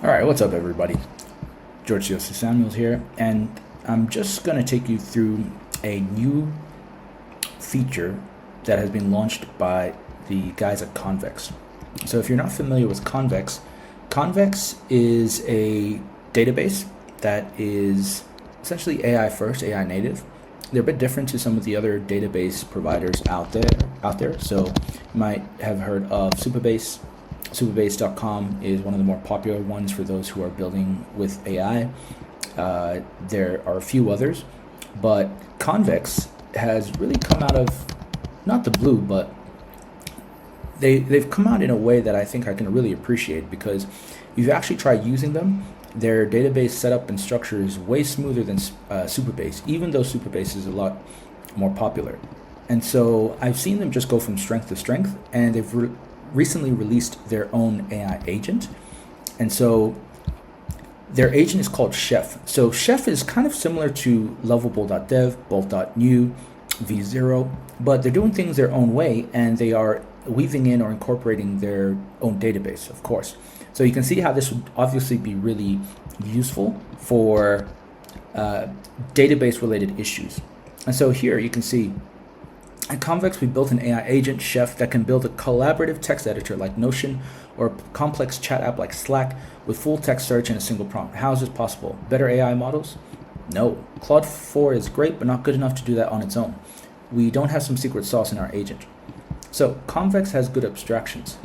All right, what's up, everybody? George Joseph Samuels here, and I'm just going to take you through a new feature that has been launched by the guys at Convex. So, if you're not familiar with Convex, Convex is a database that is essentially AI first, AI native. They're a bit different to some of the other database providers out there. So, you might have heard of Supabase. Supabase.com is one of the more popular ones for those who are building with AI. There are a few others, but Convex has really come out of not the blue, but they've come out in a way that I think I can really appreciate, because if you actually try using them, their database setup and structure is way smoother than Supabase, even though Supabase is a lot more popular. And so I've seen them just go from strength to strength, and they've recently released their own AI agent. And so their agent is called Chef. So Chef is kind of similar to Lovable.dev, Bolt.new, V0, but they're doing things their own way, and they are weaving in or incorporating their own database, of course. So you can see how this would obviously be really useful for database related issues. And so here you can see at Convex, we built an AI agent, Chef, that can build a collaborative text editor like Notion or a complex chat app like Slack with full text search and a single prompt. How is this possible? Better AI models? No. Claude 4 is great, but not good enough to do that on its own. We don't have some secret sauce in our agent. So Convex has good abstractions.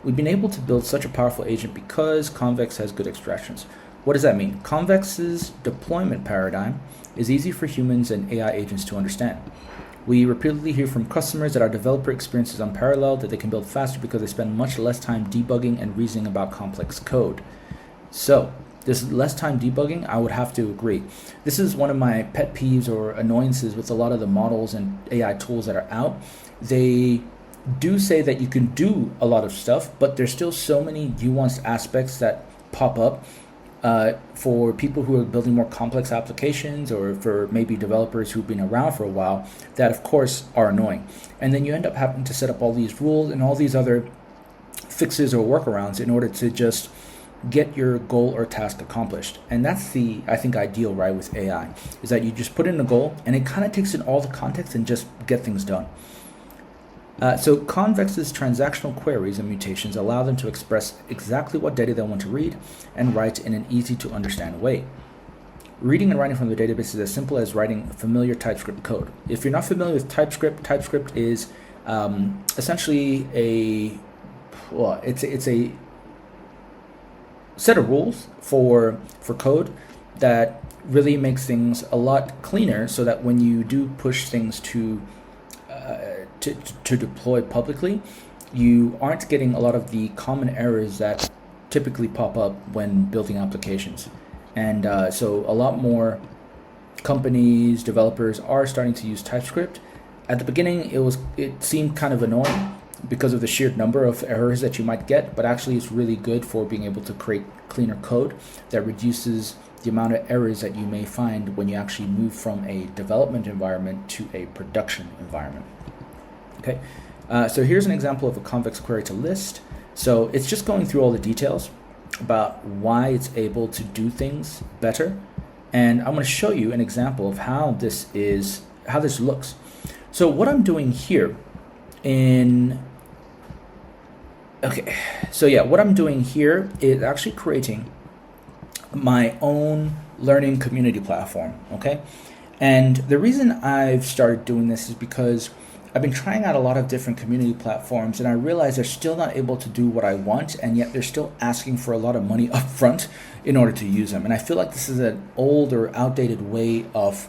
We've been able to build such a powerful agent because Convex has good abstractions. What does that mean? Convex's deployment paradigm is easy for humans and AI agents to understand. We repeatedly hear from customers that our developer experience is unparalleled, that they can build faster because they spend much less time debugging and reasoning about complex code. So, this less time debugging, I would have to agree. This is one of my pet peeves or annoyances with a lot of the models and AI tools that are out. They do say that you can do a lot of stuff, but there's still so many nuanced aspects that pop up for people who are building more complex applications, or for maybe developers who've been around for a while, that of course are annoying. And then you end up having to set up all these rules and all these other fixes or workarounds in order to just get your goal or task accomplished. And that's the, I think, ideal, right, with AI, is that you just put in a goal and it kind of takes in all the context and just get things done. So Convex's transactional queries and mutations allow them to express exactly what data they want to read and write in an easy to understand way. Reading and writing from the database is as simple as writing familiar TypeScript code. If you're not familiar with TypeScript, TypeScript is essentially it's a set of rules for code that really makes things a lot cleaner, so that when you do push things to deploy publicly, you aren't getting a lot of the common errors that typically pop up when building applications. And so a lot more companies, developers are starting to use TypeScript. At the beginning, it seemed kind of annoying because of the sheer number of errors that you might get, but actually it's really good for being able to create cleaner code that reduces the amount of errors that you may find when you actually move from a development environment to a production environment. Okay, so here's an example of a Convex query to list. So it's just going through all the details about why it's able to do things better. And I'm going to show you an example of how this looks. So what I'm doing here what I'm doing here is actually creating my own learning community platform, okay? And the reason I've started doing this is because I've been trying out a lot of different community platforms, and I realize they're still not able to do what I want, and yet they're still asking for a lot of money up front in order to use them. And I feel like this is an old or outdated way of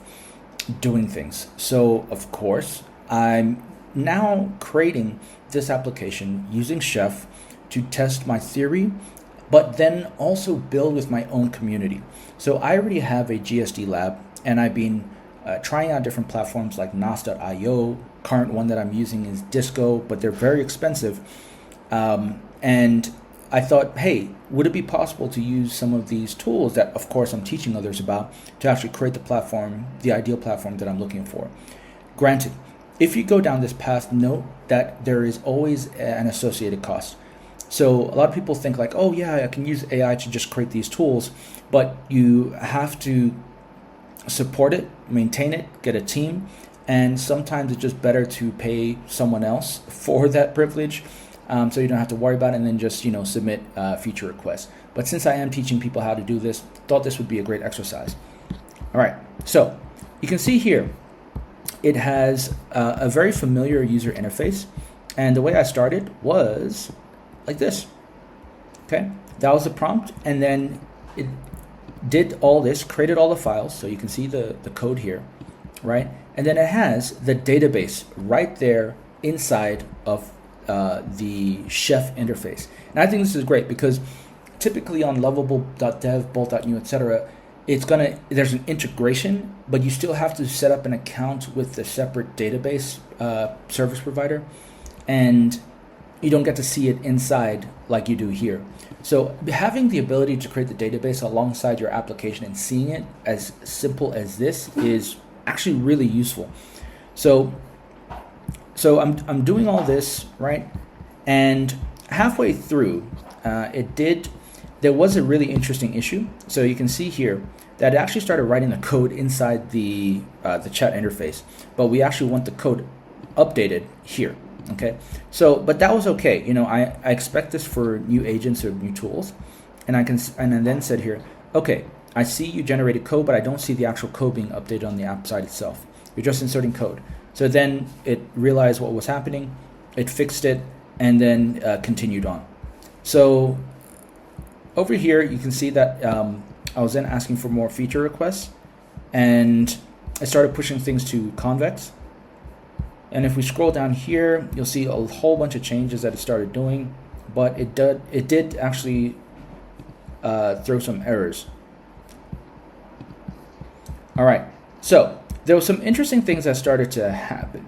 doing things. So, of course, I'm now creating this application using Chef to test my theory, but then also build with my own community. So I already have a GSD lab, and I've been trying out different platforms like Nas.io. Current one that I'm using is Disco, but they're very expensive. And I thought, hey, would it be possible to use some of these tools that, of course, I'm teaching others about to actually create the ideal platform that I'm looking for? Granted, if you go down this path, note that there is always an associated cost. So a lot of people think like, oh yeah, I can use AI to just create these tools, but you have to support it, maintain it, get a team, and sometimes it's just better to pay someone else for that privilege, so you don't have to worry about it, and then just submit feature requests. But since I am teaching people how to do this, thought this would be a great exercise. All right, so you can see here it has a very familiar user interface, and the way I started was like this. Okay, that was the prompt, and then it did all this, created all the files, so you can see the code here, right? And then it has the database right there inside of the Chef interface. And I think this is great because typically on lovable.dev, bolt.new, etc., there's an integration, but you still have to set up an account with the separate database service provider, and you don't get to see it inside like you do here. So having the ability to create the database alongside your application and seeing it as simple as this is actually really useful. So I'm doing all this, right? And halfway through, there was a really interesting issue. So you can see here that it actually started writing the code inside the chat interface, but we actually want the code updated here. Okay, but that was okay. I expect this for new agents or new tools, and I then said here, okay, I see you generated code, but I don't see the actual code being updated on the app side itself. You're just inserting code. So then it realized what was happening, it fixed it, and then continued on. So over here, you can see that I was then asking for more feature requests, and I started pushing things to Convex. And if we scroll down here, you'll see a whole bunch of changes that it started doing, but it did actually throw some errors. All right, so there were some interesting things that started to happen.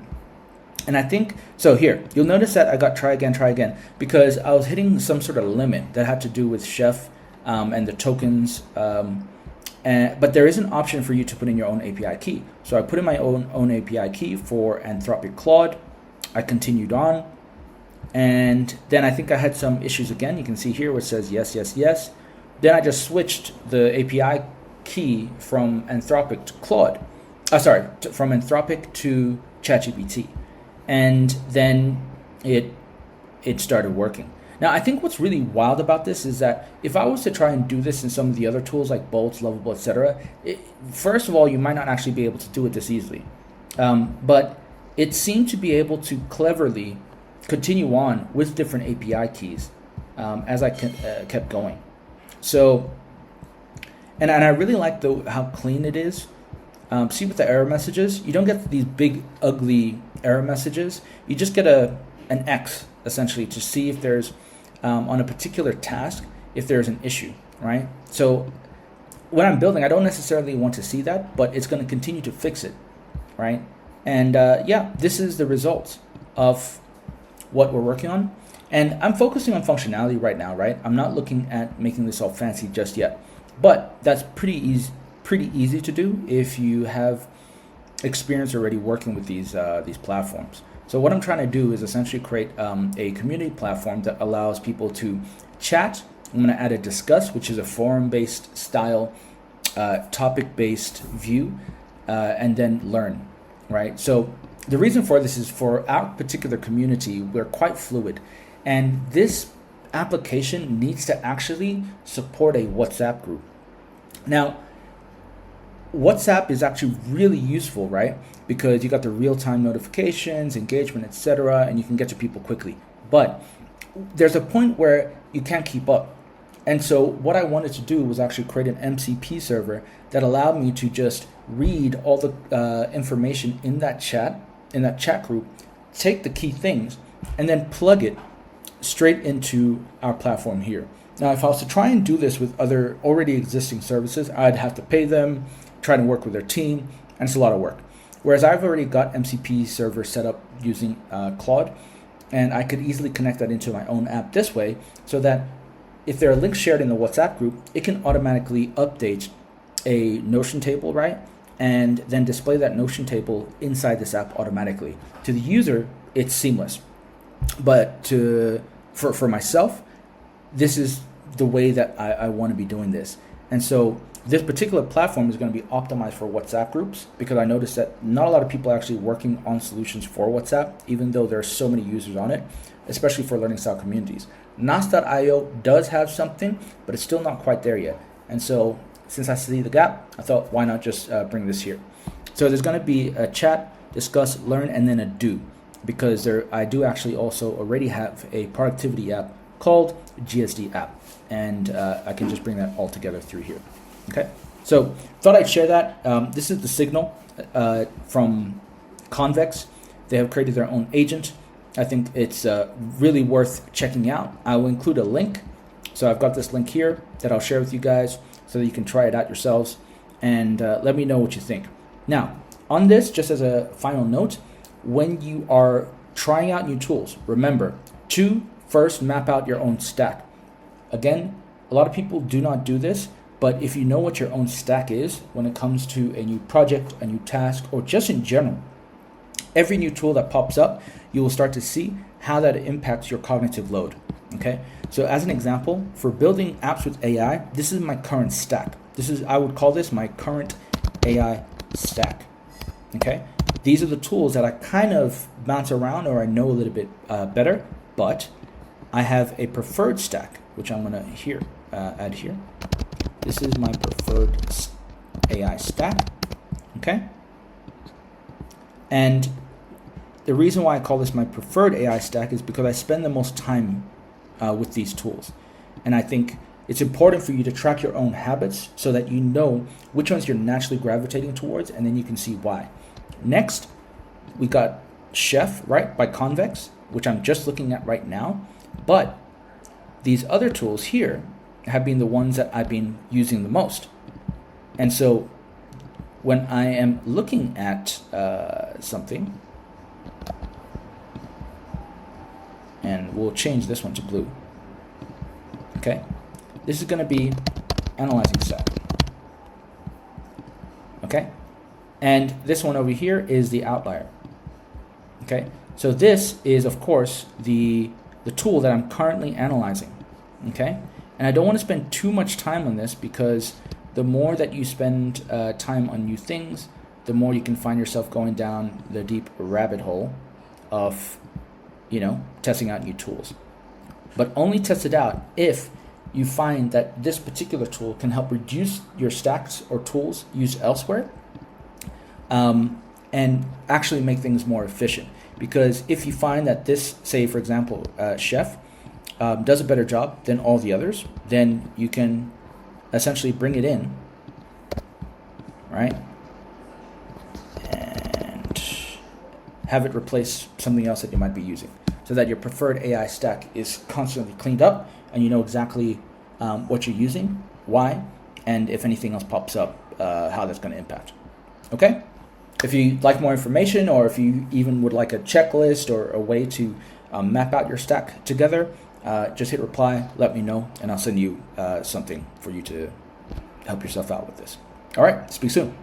And I think, so here, you'll notice that I got try again, because I was hitting some sort of limit that had to do with Chef and the tokens. But there is an option for you to put in your own API key. So I put in my own API key for Anthropic Claude. I continued on. And then I think I had some issues again. You can see here where it says yes, yes, yes. Then I just switched the API key from Anthropic to Claude. From Anthropic to ChatGPT. And then it started working. Now, I think what's really wild about this is that if I was to try and do this in some of the other tools like Bolt, Lovable, etc., first of all, you might not actually be able to do it this easily. But it seemed to be able to cleverly continue on with different API keys as I kept going. So, and I really like how clean it is. See with the error messages, you don't get these big, ugly error messages. You just get an X, essentially, to see if there's on a particular task, if there's an issue, right? So when I'm building, I don't necessarily want to see that, but it's going to continue to fix it, right? And this is the results of what we're working on. And I'm focusing on functionality right now, right? I'm not looking at making this all fancy just yet, but that's pretty easy to do if you have experience already working with these platforms. So what I'm trying to do is essentially create a community platform that allows people to chat. I'm going to add a discuss, which is a forum-based style, topic-based view, and then learn, right? So the reason for this is for our particular community, we're quite fluid. And this application needs to actually support a WhatsApp group. Now, WhatsApp is actually really useful, right? Because you got the real-time notifications, engagement, etc., and you can get to people quickly. But there's a point where you can't keep up. And so what I wanted to do was actually create an MCP server that allowed me to just read all the information in that chat group, take the key things, and then plug it straight into our platform here. Now, if I was to try and do this with other already existing services, I'd have to pay them, try to work with their team, and it's a lot of work. Whereas I've already got MCP server set up using Claude, and I could easily connect that into my own app this way, so that if there are links shared in the WhatsApp group, it can automatically update a Notion table, right? And then display that Notion table inside this app automatically. To the user, it's seamless. But for myself, this is the way that I want to be doing this. And so this particular platform is going to be optimized for WhatsApp groups, because I noticed that not a lot of people are actually working on solutions for WhatsApp, even though there are so many users on it, especially for learning style communities. Nas.io does have something, but it's still not quite there yet. And so since I see the gap, I thought, why not just bring this here? So there's going to be a chat, discuss, learn, and then a do, because I do actually also already have a productivity app called GSD app, and I can just bring that all together through here. Okay, so thought I'd share that. This is the signal from Convex. They have created their own agent. I think it's really worth checking out. I will include a link. So I've got this link here that I'll share with you guys so that you can try it out yourselves, and let me know what you think. Now, on this, just as a final note, when you are trying out new tools, remember to first map out your own stack. Again, a lot of people do not do this, but if you know what your own stack is when it comes to a new project, a new task, or just in general, every new tool that pops up, you will start to see how that impacts your cognitive load. Okay, so as an example, for building apps with AI, this is my current stack. I would call this my current AI stack. Okay, these are the tools that I kind of bounce around, or I know a little bit better, but I have a preferred stack, which I'm gonna add here. This is my preferred AI stack. Okay, and the reason why I call this my preferred AI stack is because I spend the most time with these tools. And I think it's important for you to track your own habits so that you know which ones you're naturally gravitating towards, and then you can see why. Next, we got Chef, right, by Convex, which I'm just looking at right now. But these other tools here have been the ones that I've been using the most. And so when I am looking at something, and we'll change this one to blue. Okay, this is going to be analyzing set. Okay, and this one over here is the outlier. Okay, so this is of course the tool that I'm currently analyzing. Okay, and I don't want to spend too much time on this, because the more that you spend time on new things, the more you can find yourself going down the deep rabbit hole of testing out new tools. But only test it out if you find that this particular tool can help reduce your stacks or tools used elsewhere, and actually make things more efficient. Because if you find that this, say for example, Chef, does a better job than all the others, then you can essentially bring it in, right? And have it replace something else that you might be using, so that your preferred AI stack is constantly cleaned up and you know exactly what you're using, why, and if anything else pops up, how that's going to impact. Okay? If you'd like more information, or if you even would like a checklist or a way to map out your stack together, just hit reply, let me know, and I'll send you something for you to help yourself out with this. All right, speak soon.